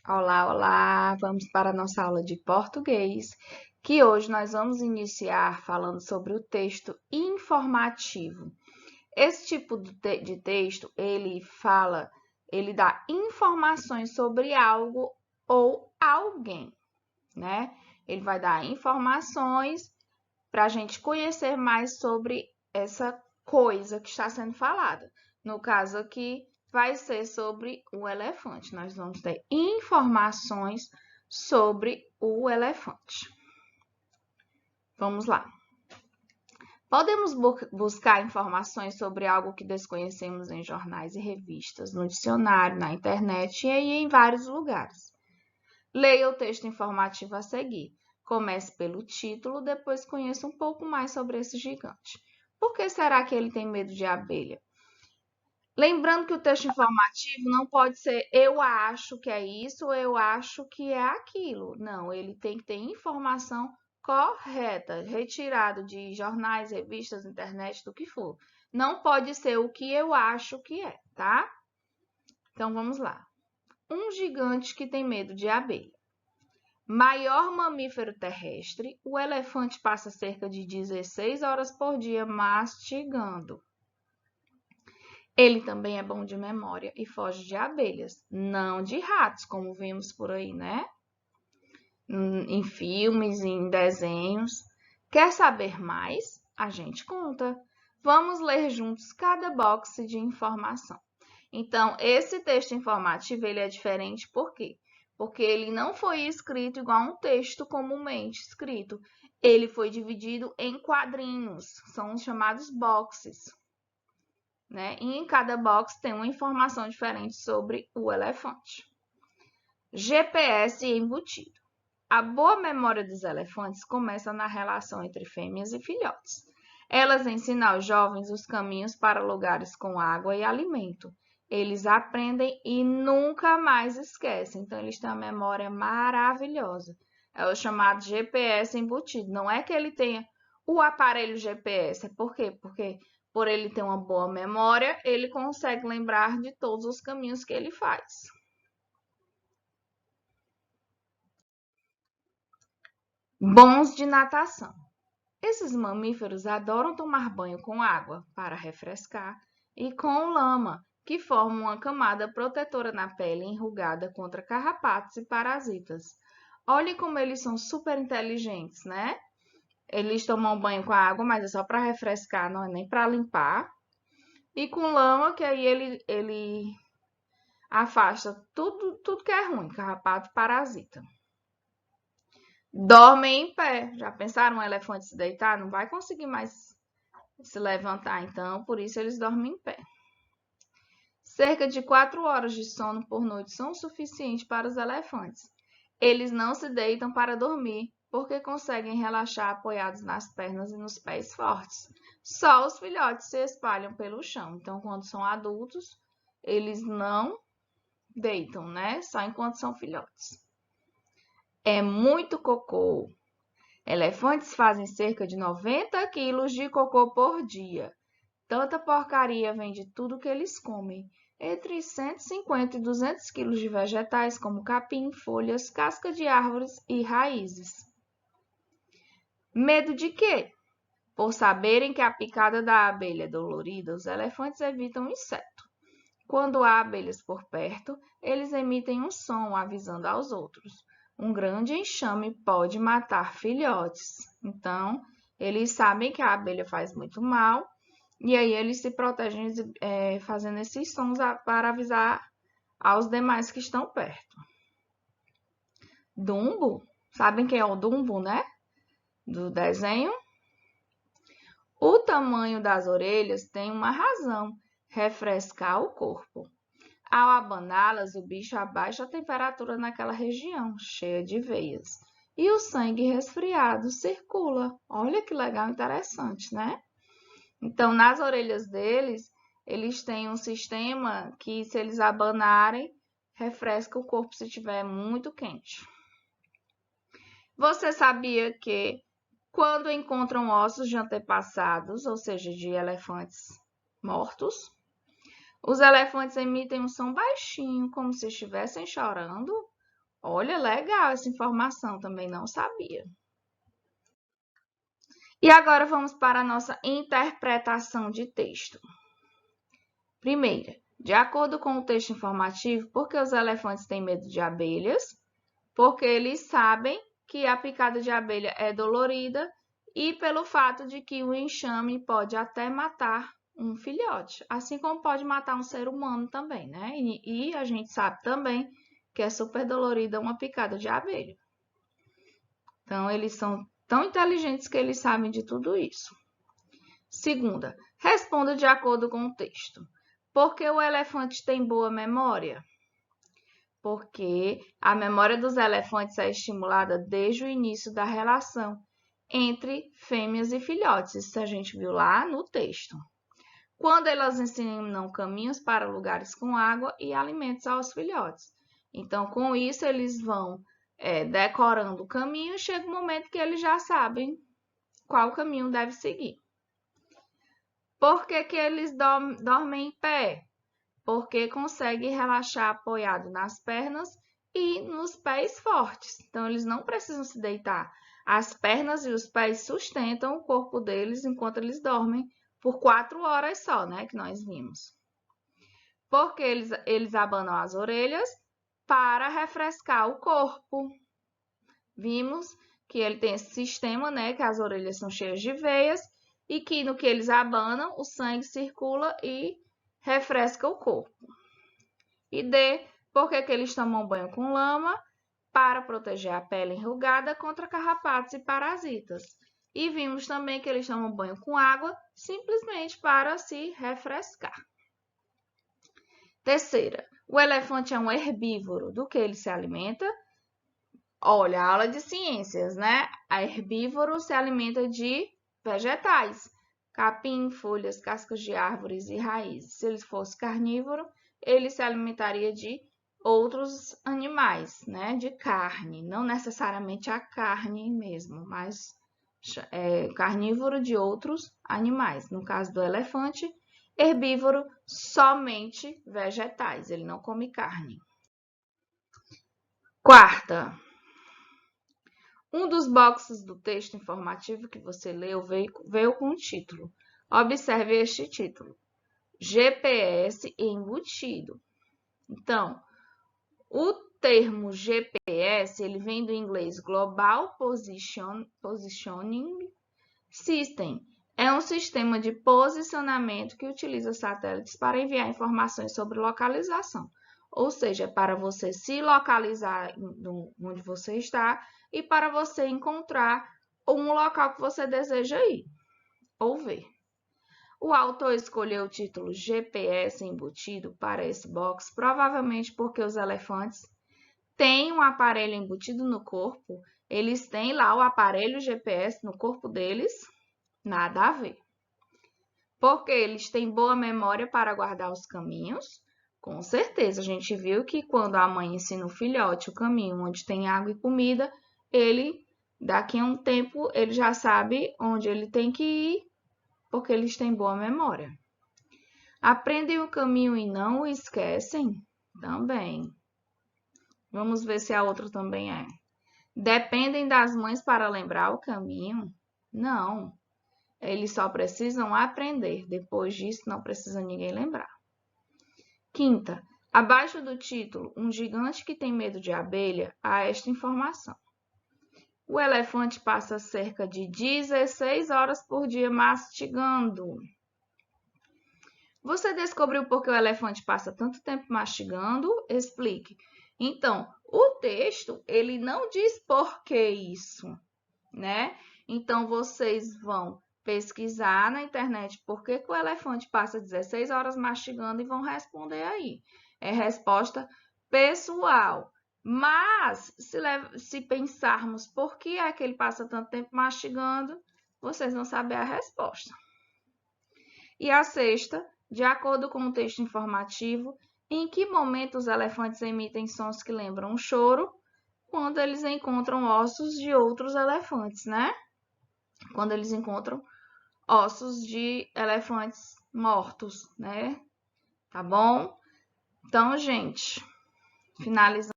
Olá, olá! Vamos para a nossa aula de português, que hoje nós vamos iniciar falando sobre o texto informativo. Esse tipo de texto, ele dá informações sobre algo ou alguém, né? Ele vai dar informações para a gente conhecer mais sobre essa coisa que está sendo falada. No caso aqui, vai ser sobre o elefante. Nós vamos ter informações sobre o elefante. Vamos lá. Podemos buscar informações sobre algo que desconhecemos em jornais e revistas, no dicionário, na internet e em vários lugares. Leia o texto informativo a seguir. Comece pelo título, depois conheça um pouco mais sobre esse gigante. Por que será que ele tem medo de abelha? Lembrando que o texto informativo não pode ser eu acho que é isso, ou eu acho que é aquilo. Não, ele tem que ter informação correta, retirado de jornais, revistas, internet, do que for. Não pode ser o que eu acho que é, tá? Então vamos lá. Um gigante que tem medo de abelha. Maior mamífero terrestre, o elefante passa cerca de 16 horas por dia mastigando. Ele também é bom de memória e foge de abelhas, não de ratos, como vimos por aí, né? Em filmes, em desenhos. Quer saber mais? A gente conta. Vamos ler juntos cada box de informação. Então, esse texto informativo ele é diferente por quê? Porque ele não foi escrito igual a um texto comumente escrito. Ele foi dividido em quadrinhos, são os chamados boxes, né? E em cada box tem uma informação diferente sobre o elefante. GPS embutido. A boa memória dos elefantes começa na relação entre fêmeas e filhotes. Elas ensinam aos jovens os caminhos para lugares com água e alimento. Eles aprendem e nunca mais esquecem. Então, eles têm uma memória maravilhosa. É o chamado GPS embutido. Não é que ele tenha o aparelho GPS. Por quê? Porque por ele ter uma boa memória, ele consegue lembrar de todos os caminhos que ele faz. Bons de natação. Esses mamíferos adoram tomar banho com água para refrescar e com lama, que forma uma camada protetora na pele enrugada contra carrapatos e parasitas. Olhe como eles são super inteligentes, né? Eles tomam banho com a água, mas é só para refrescar, não é nem para limpar. E com lama, que aí ele afasta tudo que é ruim, carrapato e parasita. Dormem em pé. Já pensaram um elefante se deitar? Não vai conseguir mais se levantar, então, por isso eles dormem em pé. Cerca de 4 horas de sono por noite são suficientes para os elefantes. Eles não se deitam para dormir, porque conseguem relaxar apoiados nas pernas e nos pés fortes. Só os filhotes se espalham pelo chão. Então, quando são adultos, eles não deitam, né? Só enquanto são filhotes. É muito cocô. Elefantes fazem cerca de 90 quilos de cocô por dia. Tanta porcaria vem de tudo que eles comem. Entre 150 e 200 quilos de vegetais, como capim, folhas, casca de árvores e raízes. Medo de quê? Por saberem que a picada da abelha é dolorida, os elefantes evitam o inseto. Quando há abelhas por perto, eles emitem um som avisando aos outros. Um grande enxame pode matar filhotes. Então, eles sabem que a abelha faz muito mal e aí eles se protegem fazendo esses sons para avisar aos demais que estão perto. Dumbo, sabem quem é o Dumbo, né? Do desenho. O tamanho das orelhas tem uma razão: refrescar o corpo. Ao abaná-las, o bicho abaixa a temperatura naquela região, cheia de veias. E o sangue resfriado circula. Olha que legal, interessante, né? Então, nas orelhas deles, eles têm um sistema que, se eles abanarem, refresca o corpo se estiver muito quente. Você sabia que quando encontram ossos de antepassados, ou seja, de elefantes mortos, os elefantes emitem um som baixinho, como se estivessem chorando? Olha, legal essa informação, também não sabia. E agora vamos para a nossa interpretação de texto. Primeira, de acordo com o texto informativo, por que os elefantes têm medo de abelhas? Porque eles sabem que a picada de abelha é dolorida e pelo fato de que o enxame pode até matar um filhote, assim como pode matar um ser humano também, né? E a gente sabe também que é super dolorida uma picada de abelha. Então, eles são tão inteligentes que eles sabem de tudo isso. Segunda, responda de acordo com o texto. Por que o elefante tem boa memória? Porque a memória dos elefantes é estimulada desde o início da relação entre fêmeas e filhotes. Isso a gente viu lá no texto. Quando elas ensinam caminhos para lugares com água e alimentos aos filhotes. Então, com isso, eles vão decorando o caminho e chega um momento que eles já sabem qual caminho deve seguir. Por que eles dormem em pé? Porque conseguem relaxar apoiado nas pernas e nos pés fortes. Então, eles não precisam se deitar. As pernas e os pés sustentam o corpo deles enquanto eles dormem por 4 horas só, né? Que nós vimos. Porque eles abanam as orelhas para refrescar o corpo. Vimos que ele tem esse sistema, né? Que as orelhas são cheias de veias e que no que eles abanam, o sangue circula e refresca o corpo. E D, porque que eles tomam banho com lama? Para proteger a pele enrugada contra carrapatos e parasitas. E vimos também que eles tomam banho com água simplesmente para se refrescar. Terceira, o elefante é um herbívoro. Do que ele se alimenta? Olha, aula de ciências, né? A herbívoro se alimenta de vegetais, capim, folhas, cascas de árvores e raízes. Se ele fosse carnívoro, ele se alimentaria de outros animais, né? De carne, não necessariamente a carne mesmo, mas carnívoro de outros animais. No caso do elefante, herbívoro, somente vegetais, ele não come carne. Quarta, um dos boxes do texto informativo que você leu veio com o título. Observe este título: GPS embutido. Então, o termo GPS, ele vem do inglês Global Positioning System. É um sistema de posicionamento que utiliza satélites para enviar informações sobre localização. Ou seja, para você se localizar onde você está e para você encontrar um local que você deseja ir ou ver. O autor escolheu o título GPS embutido para esse box, provavelmente porque os elefantes têm um aparelho embutido no corpo, eles têm lá o aparelho GPS no corpo deles, nada a ver. Porque eles têm boa memória para guardar os caminhos, com certeza. A gente viu que quando a mãe ensina o filhote o caminho onde tem água e comida, ele, daqui a um tempo, ele já sabe onde ele tem que ir, porque eles têm boa memória. Aprendem o caminho e não o esquecem? Também. Vamos ver se a outra também é. Dependem das mães para lembrar o caminho? Não. Eles só precisam aprender. Depois disso, não precisa ninguém lembrar. Quinta, abaixo do título, um gigante que tem medo de abelha, há esta informação. O elefante passa cerca de 16 horas por dia mastigando. Você descobriu por que o elefante passa tanto tempo mastigando? Explique. Então, o texto, ele não diz por que isso, né? Então, vocês vão pesquisar na internet por que o elefante passa 16 horas mastigando e vão responder aí. É resposta pessoal. Mas, se pensarmos por que é que ele passa tanto tempo mastigando, vocês vão saber a resposta. E a sexta, de acordo com o texto informativo, em que momento os elefantes emitem sons que lembram um choro? Quando eles encontram ossos de outros elefantes, né? Quando eles encontram ossos de elefantes mortos, né? Tá bom? Então, gente, finalizando.